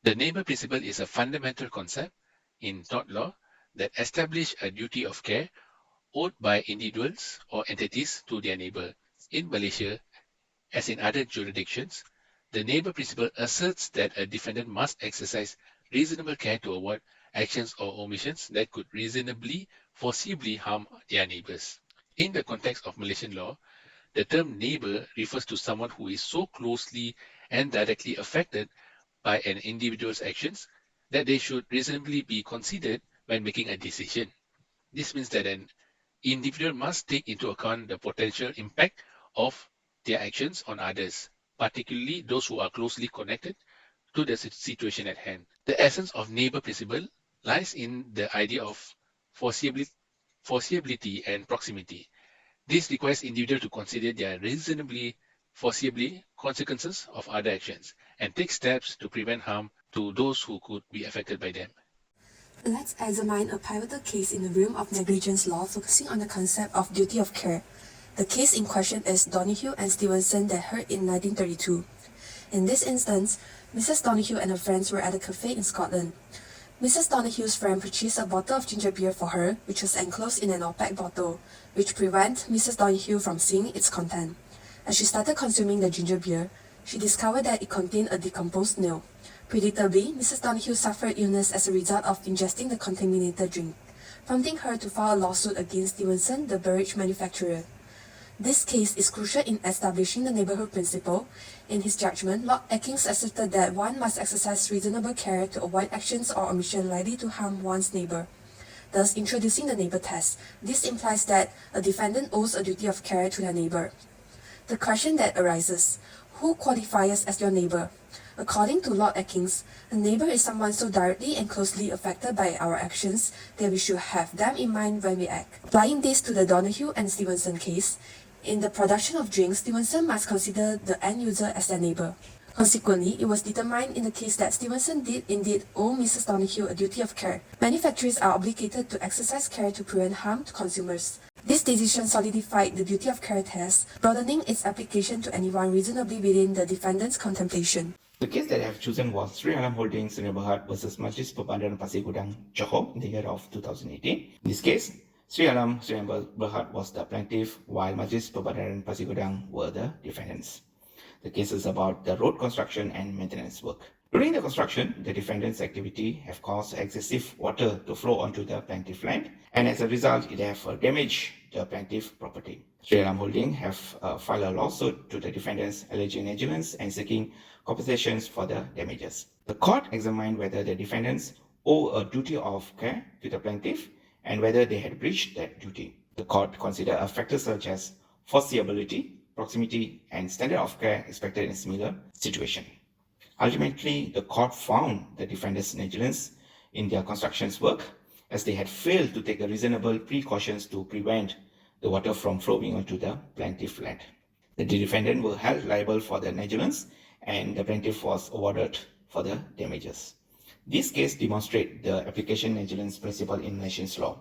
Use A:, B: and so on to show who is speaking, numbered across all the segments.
A: The neighbor principle is a fundamental concept in tort law that establishes a duty of care owed by individuals or entities to their neighbor. In Malaysia, as in other jurisdictions, the neighbor principle asserts that a defendant must exercise reasonable care to avoid actions or omissions that could reasonably, foreseeably harm their neighbors. In the context of Malaysian law, the term neighbor refers to someone who is so closely and directly affected by an individual's actions that they should reasonably be considered when making a decision. This means that an individual must take into account the potential impact of their actions on others, particularly those who are closely connected to the situation at hand. The essence of neighbor principle lies in the idea of foreseeability and proximity. This requires individuals to consider their reasonably foreseeably consequences of other actions and take steps to prevent harm to those who could be affected by them.
B: Let's examine a pivotal case in the realm of negligence law focusing on the concept of duty of care. The case in question is Donoghue and Stevenson that heard in 1932. In this instance, Mrs. Donoghue and her friends were at a cafe in Scotland. Mrs. Donoghue's friend purchased a bottle of ginger beer for her, which was enclosed in an opaque bottle, which prevent Mrs. Donoghue from seeing its content. As she started consuming the ginger beer, she discovered that it contained a decomposed nail. Predictably, Mrs. Donoghue suffered illness as a result of ingesting the contaminated drink, prompting her to file a lawsuit against Stevenson, the beverage manufacturer. This case is crucial in establishing the neighborhood principle. In his judgment, Lord Atkins asserted that one must exercise reasonable care to avoid actions or omission likely to harm one's neighbor. Thus, introducing the neighbor test, this implies that a defendant owes a duty of care to their neighbor. The question that arises, who qualifies as your neighbor? According to Lord Atkins, a neighbor is someone so directly and closely affected by our actions that we should have them in mind when we act. Applying this to the Donoghue and Stevenson case, in the production of drinks, Stevenson must consider the end user as their neighbor. Consequently, it was determined in the case that Stevenson did indeed owe Mrs. Donoghue a duty of care. Manufacturers are obligated to exercise care to prevent harm to consumers. This decision solidified the duty of care test, broadening its application to anyone reasonably within the defendant's contemplation.
C: The case that I have chosen was Sri Alam Holdings Sdn Bhd versus Majlis Perbandaran Pasir Gudang, Johor in the year of 2018. In this case, Sri Alam Sdn Bhd was the plaintiff while Majlis Perbandaran Pasir Gudang were the defendants. The case is about the road construction and maintenance work. During the construction, the defendant's activity have caused excessive water to flow onto the plaintiff land, and as a result, it have damaged the plaintiff property. Sri Alam Holding have filed a lawsuit to the defendants alleging negligence and seeking compensations for the damages. The court examined whether the defendants owe a duty of care to the plaintiff and whether they had breached that duty. The court considered factors such as foreseeability, proximity, and standard of care expected in a similar situation. Ultimately, the court found the defendants' negligence in their construction's work as they had failed to take reasonable precautions to prevent the water from flowing onto the plaintiff land. The defendant were held liable for the negligence and the plaintiff was awarded for the damages. This case demonstrates the application negligence principle in Malaysian law,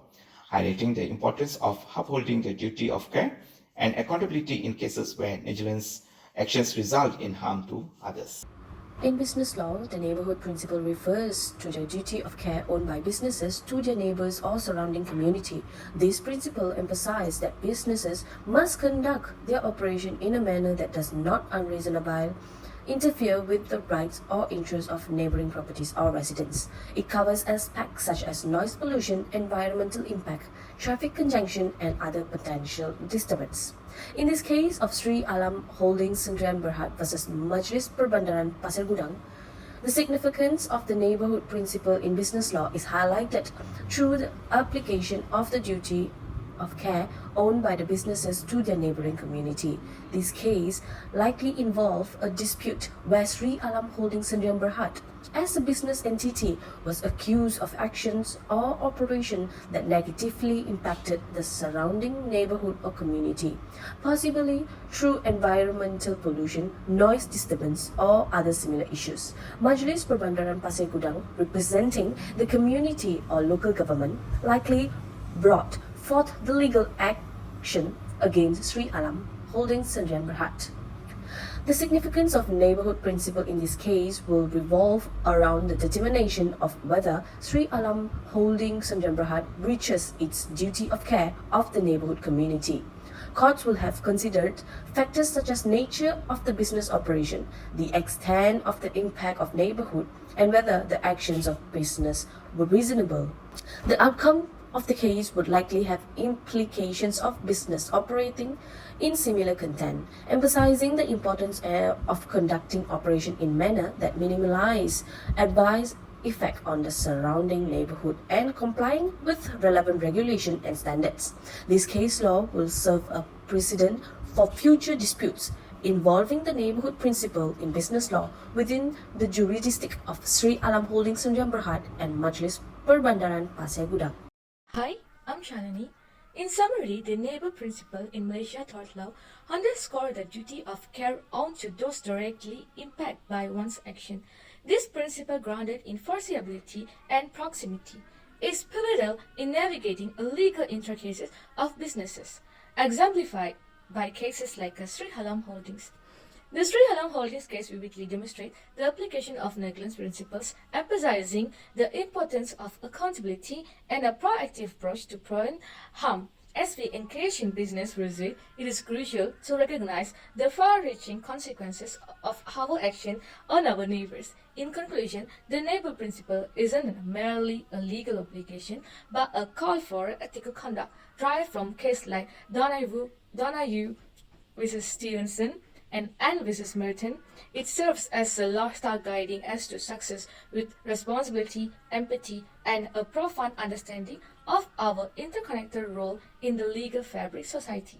C: highlighting the importance of upholding the duty of care and accountability in cases where negligence actions result in harm to others.
D: In business law, the neighborhood principle refers to the duty of care owned by businesses to their neighbors or surrounding community. This principle emphasizes that businesses must conduct their operation in a manner that does not unreasonably interfere with the rights or interests of neighboring properties or residents. It covers aspects such as noise pollution, environmental impact, traffic congestion, and other potential disturbance. In this case of Sri Alam Holdings Sdn Bhd versus Majlis Perbandaran Pasir Gudang, the significance of the neighborhood principle in business law is highlighted through the application of the duty of care owned by the businesses to their neighboring community. This case likely involved a dispute where Sri Alam Holdings Sdn Bhd, as a business entity, was accused of actions or operation that negatively impacted the surrounding neighborhood or community, possibly through environmental pollution, noise disturbance, or other similar issues. Majlis Perbandaran Pasir Gudang, representing the community or local government, likely brought forth the legal action against Sri Alam Holdings Sdn Bhd. The significance of neighborhood principle in this case will revolve around the determination of whether Sri Alam Holding Sanjam Berhad breaches its duty of care of the neighborhood community. Courts will have considered factors such as nature of the business operation, the extent of the impact of neighborhood, and whether the actions of business were reasonable. The outcome of the case would likely have implications of business operating in similar content, emphasizing the importance of conducting operation in manner that minimize adverse effect on the surrounding neighborhood and complying with relevant regulation and standards. This case law will serve a precedent for future disputes involving the neighborhood principle in business law within the jurisdiction of Sri Alam Holding Sanjam Berhad and Majlis Perbandaran Pasir Gudang.
E: Hi, I'm Shalini. In summary, the neighbor principle in Malaysia tort law underscore the duty of care onto those directly impacted by one's action. This principle, grounded in foreseeability and proximity, is pivotal in navigating legal intricacies of businesses, exemplified by cases like Sri Alam Holdings. The Sri Alam Holdings case vividly demonstrates the application of negligence principles, emphasizing the importance of accountability and a proactive approach to prevent harm. As we engage in business risk, it is crucial to recognize the far-reaching consequences of our action on our neighbors. In conclusion, the neighbor principle isn't merely a legal obligation, but a call for ethical conduct derived from cases like Donahue versus Stevenson and Anne versus Merton. It serves as a lifestyle guiding us to success with responsibility, empathy, and a profound understanding of our interconnected role in the legal fabric society.